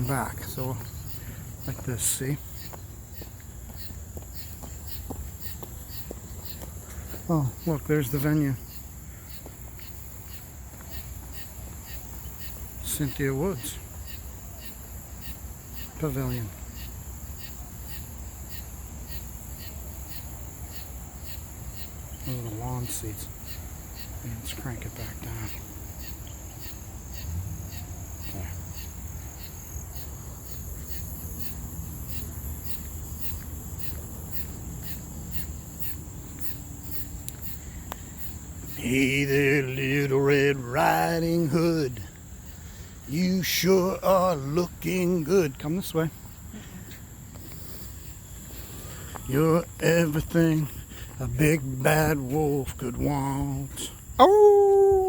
back. So like this, see? Oh, look, there's the venue. Cynthia Woods Pavilion. Those are the lawn seats. And let's crank it back down. There. Hey there, little Red Riding Hood. You sure are looking good. Come this way. You're everything a big bad wolf could want. Oh!